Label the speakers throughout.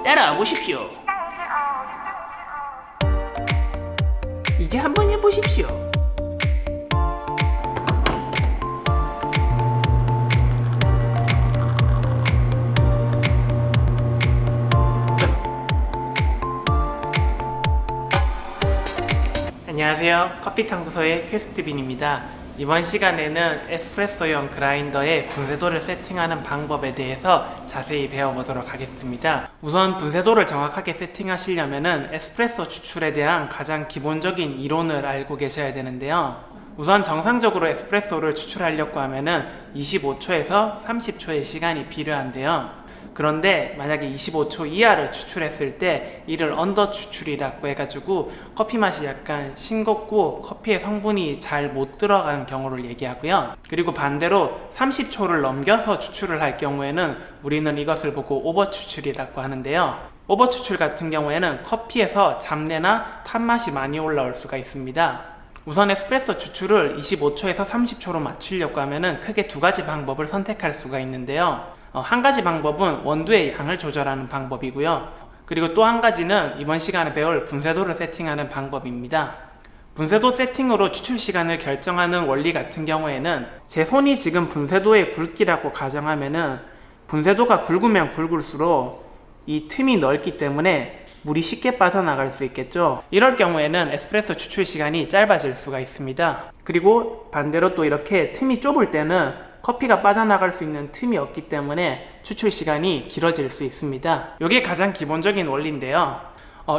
Speaker 1: 따라와 보십시오. 이제 한번 해보십시오. 안녕하세요. 커피탐구소의 퀘스트빈입니다. 이번 시간에는 에스프레소용 그라인더의 분쇄도를 세팅하는 방법에 대해서 자세히 배워보도록 하겠습니다. 우선 분쇄도를 정확하게 세팅하시려면 에스프레소 추출에 대한 가장 기본적인 이론을 알고 계셔야 되는데요. 우선 정상적으로 에스프레소를 추출하려고 하면 25초에서 30초의 시간이 필요한데요. 그런데 만약에 25초 이하를 추출했을 때 이를 언더 추출이라고 해가지고 커피 맛이 약간 싱겁고 커피의 성분이 잘 못 들어간 경우를 얘기하고요. 그리고 반대로 30초를 넘겨서 추출을 할 경우에는 우리는 이것을 보고 오버 추출이라고 하는데요. 오버 추출 같은 경우에는 커피에서 잡내나 탄맛이 많이 올라올 수가 있습니다. 우선 에스프레소 추출을 25초에서 30초로 맞추려고 하면 크게 두 가지 방법을 선택할 수가 있는데요. 한 가지 방법은 원두의 양을 조절하는 방법이고요. 그리고 또 한 가지는 이번 시간에 배울 분쇄도를 세팅하는 방법입니다. 분쇄도 세팅으로 추출 시간을 결정하는 원리 같은 경우에는 제 손이 지금 분쇄도의 굵기라고 가정하면은 분쇄도가 굵으면 굵을수록 이 틈이 넓기 때문에 물이 쉽게 빠져나갈 수 있겠죠. 이럴 경우에는 에스프레소 추출 시간이 짧아질 수가 있습니다. 그리고 반대로 또 이렇게 틈이 좁을 때는 커피가 빠져나갈 수 있는 틈이 없기 때문에 추출 시간이 길어질 수 있습니다. 이게 가장 기본적인 원리인데요.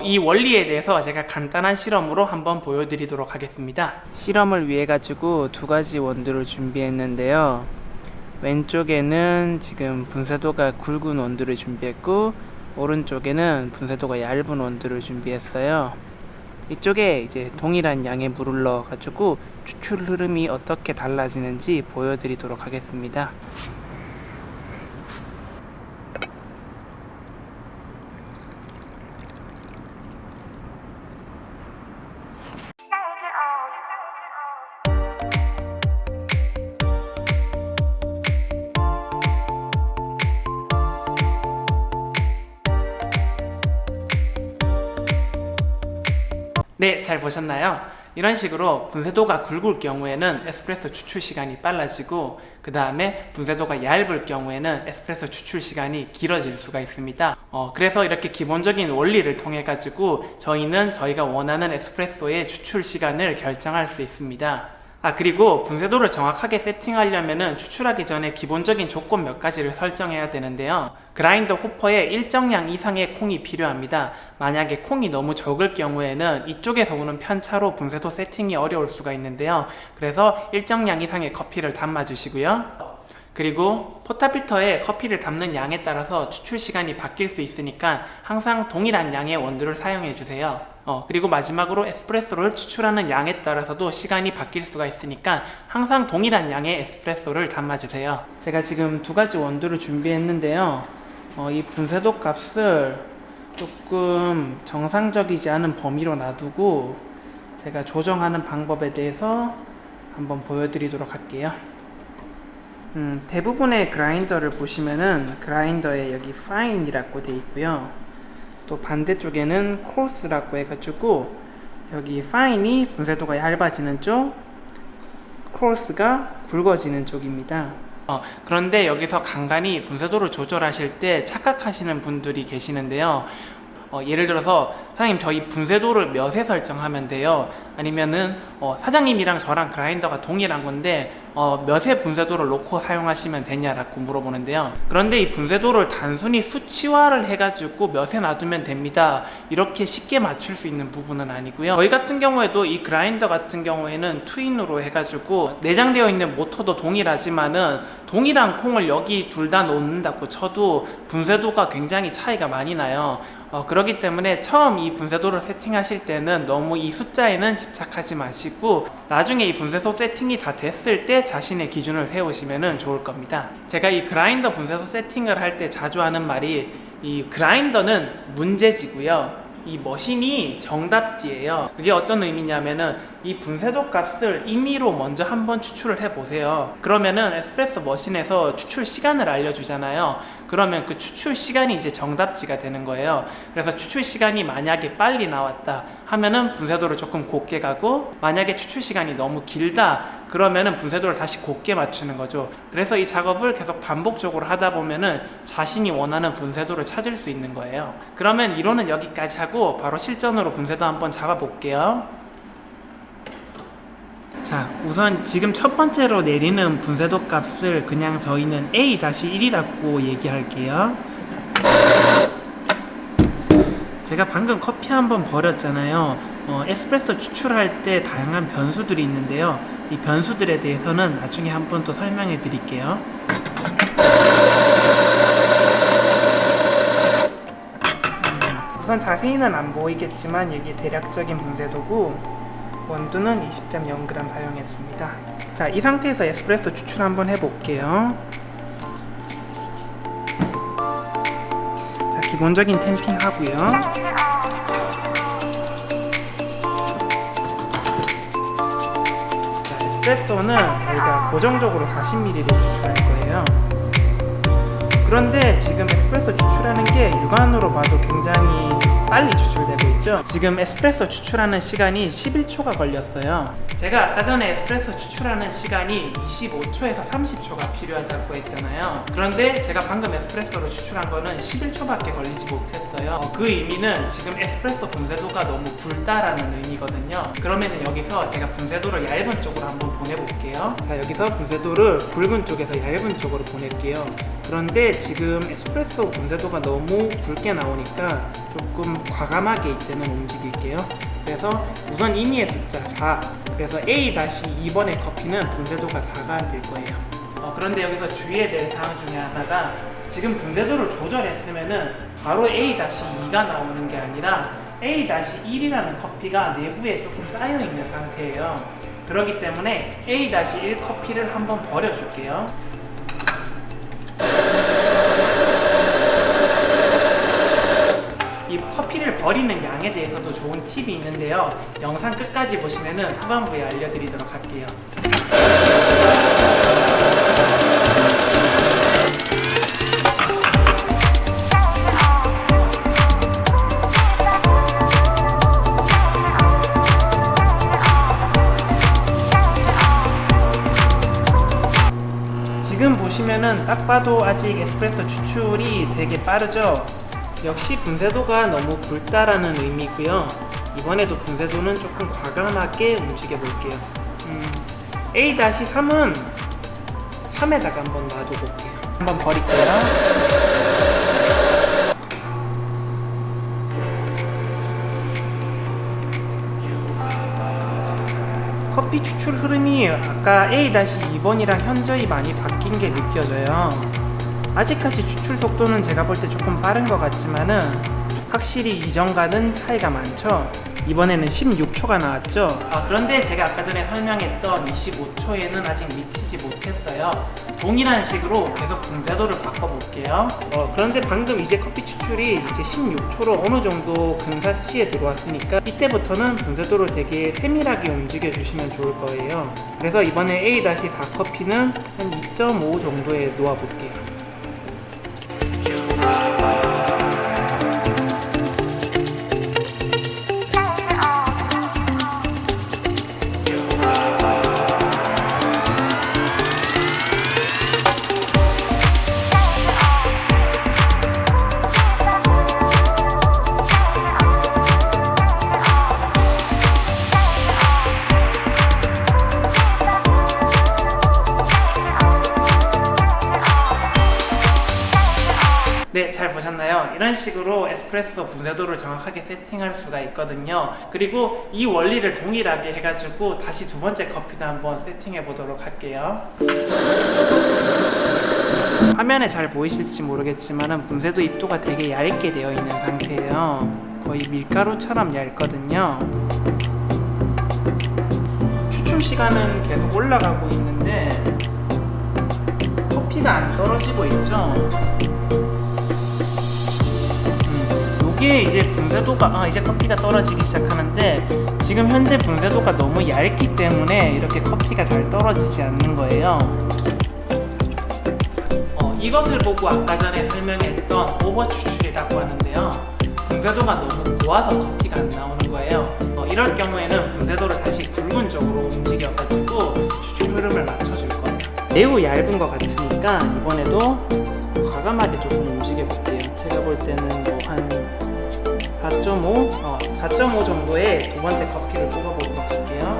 Speaker 1: 이 원리에 대해서 제가 간단한 실험으로 한번 보여드리도록 하겠습니다. 실험을 위해 가지고 두 가지 원두를 준비했는데요. 왼쪽에는 지금 분쇄도가 굵은 원두를 준비했고 오른쪽에는 분쇄도가 얇은 원두를 준비했어요. 이쪽에 이제 동일한 양의 물을 넣어 가지고 추출 흐름이 어떻게 달라지는지 보여드리도록 하겠습니다. 네, 잘 보셨나요? 이런 식으로 분쇄도가 굵을 경우에는 에스프레소 추출 시간이 빨라지고 그 다음에 분쇄도가 얇을 경우에는 에스프레소 추출 시간이 길어질 수가 있습니다. 그래서 이렇게 기본적인 원리를 통해 가지고 저희는 저희가 원하는 에스프레소의 추출 시간을 결정할 수 있습니다. 그리고 분쇄도를 정확하게 세팅하려면 추출하기 전에 기본적인 조건 몇 가지를 설정해야 되는데요. 그라인더 호퍼에 일정량 이상의 콩이 필요합니다. 만약에 콩이 너무 적을 경우에는 이쪽에서 오는 편차로 분쇄도 세팅이 어려울 수가 있는데요. 그래서 일정량 이상의 커피를 담아 주시고요. 그리고 포타필터에 커피를 담는 양에 따라서 추출 시간이 바뀔 수 있으니까 항상 동일한 양의 원두를 사용해 주세요. 그리고 마지막으로 에스프레소를 추출하는 양에 따라서도 시간이 바뀔 수가 있으니까 항상 동일한 양의 에스프레소를 담아 주세요. 제가 지금 두 가지 원두를 준비했는데요. 이 분쇄도 값을 조금 정상적이지 않은 범위로 놔두고 제가 조정하는 방법에 대해서 한번 보여드리도록 할게요. 대부분의 그라인더를 보시면은 그라인더에 여기 fine이라고 되어 있고요. 또 반대쪽에는 coarse라고 해가지고 여기 fine이 분쇄도가 얇아지는 쪽, coarse가 굵어지는 쪽입니다. 그런데 여기서 간간히 분쇄도를 조절하실 때 착각하시는 분들이 계시는데요. 예를 들어서 사장님 저희 분쇄도를 몇에 설정하면 돼요? 아니면은 사장님이랑 저랑 그라인더가 동일한 건데 몇의 분쇄도를 놓고 사용하시면 되냐라고 물어보는데요. 그런데 이 분쇄도를 단순히 수치화를 해가지고 몇에 놔두면 됩니다, 이렇게 쉽게 맞출 수 있는 부분은 아니고요. 저희 같은 경우에도 이 그라인더 같은 경우에는 투인으로 해가지고 내장되어 있는 모터도 동일하지만은 동일한 콩을 여기 둘 다 놓는다고 쳐도 분쇄도가 굉장히 차이가 많이 나요. 그렇기 때문에 처음 이 분쇄도를 세팅하실 때는 너무 이 숫자에는 집착하지 마시고 나중에 이 분쇄도 세팅이 다 됐을 때 자신의 기준을 세우시면 좋을 겁니다. 제가 이 그라인더 분쇄도 세팅을 할 때 자주 하는 말이 이 그라인더는 문제지고요, 이 머신이 정답지예요. 그게 어떤 의미냐면은 이 분쇄도 값을 임의로 먼저 한번 추출을 해 보세요. 그러면은 에스프레소 머신에서 추출 시간을 알려주잖아요. 그러면 그 추출 시간이 이제 정답지가 되는 거예요. 그래서 추출 시간이 만약에 빨리 나왔다 하면은 분쇄도를 조금 곱게 가고, 만약에 추출 시간이 너무 길다 그러면은 분쇄도를 다시 곱게 맞추는 거죠. 그래서 이 작업을 계속 반복적으로 하다 보면은 자신이 원하는 분쇄도를 찾을 수 있는 거예요. 그러면 이론은 여기까지 하고 바로 실전으로 분쇄도 한번 잡아 볼게요. 자, 우선 지금 첫 번째로 내리는 분쇄도 값을 그냥 저희는 A-1이라고 얘기할게요. 제가 방금 커피 한번 버렸잖아요. 에스프레소 추출할 때 다양한 변수들이 있는데요. 이 변수들에 대해서는 나중에 한번 또 설명해 드릴게요. 우선 자세히는 안 보이겠지만 이게 대략적인 분쇄도고, 원두는 20.0g 사용했습니다. 자, 이 상태에서 에스프레소 추출 한번 해볼게요. 자, 기본적인 탬핑 하고요. 자, 에스프레소는 저희가 고정적으로 40ml 추출할 거예요. 그런데 지금 에스프레소 추출하는 게 육안으로 봐도 굉장히 빨리 추출되고 있죠. 지금 에스프레소 추출하는 시간이 11초가 걸렸어요. 제가 아까 전에 에스프레소 추출하는 시간이 25초에서 30초가 필요하다고 했잖아요. 그런데 제가 방금 에스프레소로 추출한 거는 11초밖에 걸리지 못했어요. 그 의미는 지금 에스프레소 분쇄도가 너무 굵다라는 의미거든요. 그러면 여기서 제가 분쇄도를 얇은 쪽으로 한번 보내볼게요. 자, 여기서 분쇄도를 굵은 쪽에서 얇은 쪽으로 보낼게요. 그런데 지금 에스프레소 분쇄도가 너무 굵게 나오니까 조금 과감하게 이때는 움직일게요. 그래서 우선 임의의 숫자 4, 그래서 A-2번의 커피는 분쇄도가 4가 될 거예요. 그런데 여기서 주의해야 될 사항 중에 하나가, 지금 분쇄도를 조절했으면은 바로 A-2가 나오는 게 아니라 A-1이라는 커피가 내부에 조금 쌓여 있는 상태예요. 그렇기 때문에 A-1 커피를 한번 버려줄게요. 이 커피를 버리는 양에 대해서도 좋은 팁이 있는데요. 영상 끝까지 보시면은 후반부에 알려드리도록 할게요. 지금 보시면은 딱 봐도 아직 에스프레소 추출이 되게 빠르죠? 역시 분쇄도가 너무 굵다라는 의미고요. 이번에도 분쇄도는 조금 과감하게 움직여 볼게요. A-3은 3에다가 한번 놔둬 볼게요. 한번 버릴게요. 커피 추출 흐름이 아까 A-2번이랑 현저히 많이 바뀐 게 느껴져요. 아직까지 추출 속도는 제가 볼 때 조금 빠른 것 같지만은 확실히 이전과는 차이가 많죠. 이번에는 16초가 나왔죠. 그런데 제가 아까 전에 설명했던 25초에는 아직 미치지 못했어요. 동일한 식으로 계속 분쇄도를 바꿔볼게요. 그런데 방금 이제 커피 추출이 이제 16초로 어느 정도 근사치에 들어왔으니까 이때부터는 분쇄도를 되게 세밀하게 움직여 주시면 좋을 거예요. 그래서 이번에 A-4 커피는 한 2.5 정도에 놓아볼게요. 네, 잘 보셨나요? 이런 식으로 에스프레소 분쇄도를 정확하게 세팅할 수가 있거든요. 그리고 이 원리를 동일하게 해가지고 다시 두 번째 커피도 한번 세팅해 보도록 할게요. 화면에 잘 보이실지 모르겠지만 분쇄도 입도가 되게 얇게 되어 있는 상태예요. 거의 밀가루처럼 얇거든요. 추출 시간은 계속 올라가고 있는데 커피가 안 떨어지고 있죠. 이게 이제 분쇄도가 이제 커피가 떨어지기 시작하는데, 지금 현재 분쇄도가 너무 얇기 때문에 이렇게 커피가 잘 떨어지지 않는 거예요. 이것을 보고 아까 전에 설명했던 오버 추출이라고 하는데요. 분쇄도가 너무 고와서 커피가 안 나오는 거예요. 이럴 경우에는 분쇄도를 다시 굵은 쪽으로 움직여가지고 추출 흐름을 맞춰줄 거예요. 매우 얇은 것 같으니까 이번에도 과감하게 조금 움직여볼게요. 제가 볼 때는 뭐 한 4.5 정도의 두 번째 커피를 뽑아보도록 할게요.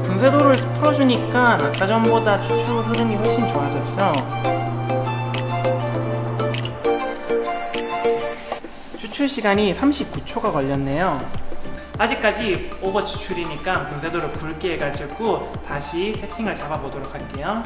Speaker 1: 분쇄도를 풀어주니까 아까 전보다 추출 흐름이 훨씬 좋아졌죠. 추출 시간이 39초가 걸렸네요. 아직까지 오버 추출이니까 분쇄도를 굵게 해가지고 다시 세팅을 잡아보도록 할게요.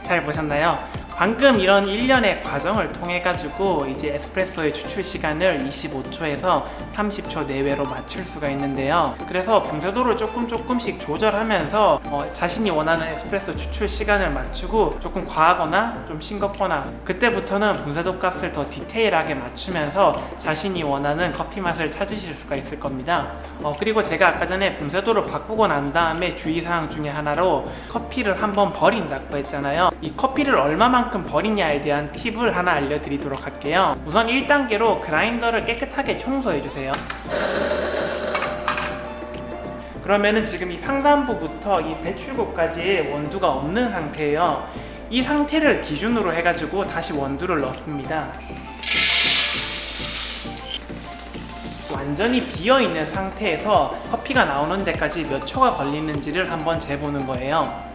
Speaker 1: 잘 보셨나요? 방금 이런 일련의 과정을 통해 가지고 이제 에스프레소의 추출 시간을 25초에서 30초 내외로 맞출 수가 있는데요. 그래서 분쇄도를 조금씩 조절하면서 자신이 원하는 에스프레소 추출 시간을 맞추고 조금 과하거나 좀 싱겁거나 그때부터는 분쇄도 값을 더 디테일하게 맞추면서 자신이 원하는 커피 맛을 찾으실 수가 있을 겁니다. 그리고 제가 아까 전에 분쇄도를 바꾸고 난 다음에 주의사항 중에 하나로 커피를 한번 버린다고 했잖아요. 이 커피를 얼마만큼 버리냐에 대한 팁을 하나 알려드리도록 할게요. 우선 1단계로 그라인더를 깨끗하게 청소해주세요. 그러면은 지금 이 상단부부터 이 배출구까지의 원두가 없는 상태예요. 이 상태를 기준으로 해가지고 다시 원두를 넣습니다. 완전히 비어있는 상태에서 커피가 나오는 데까지 몇 초가 걸리는지를 한번 재보는 거예요.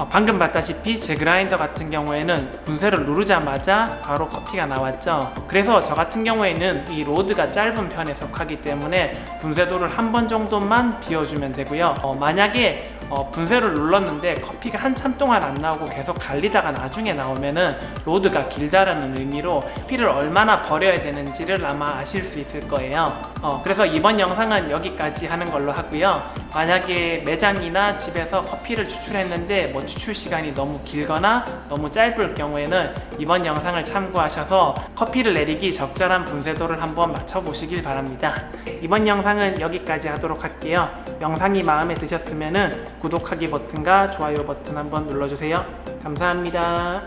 Speaker 1: 방금 봤다시피 제 그라인더 같은 경우에는 분쇄를 누르자마자 바로 커피가 나왔죠. 그래서 저 같은 경우에는 이 로드가 짧은 편에 속하기 때문에 분쇄도를 한 번 정도만 비워주면 되고요. 만약에 분쇄를 눌렀는데 커피가 한참 동안 안 나오고 계속 갈리다가 나중에 나오면은 로드가 길다라는 의미로 커피를 얼마나 버려야 되는지를 아마 아실 수 있을 거예요. 그래서 이번 영상은 여기까지 하는 걸로 하고요. 만약에 매장이나 집에서 커피를 추출했는데 추출 시간이 너무 길거나 너무 짧을 경우에는 이번 영상을 참고하셔서 커피를 내리기 적절한 분쇄도를 한번 맞춰보시길 바랍니다. 이번 영상은 여기까지 하도록 할게요. 영상이 마음에 드셨으면 구독하기 버튼과 좋아요 버튼 한번 눌러주세요. 감사합니다.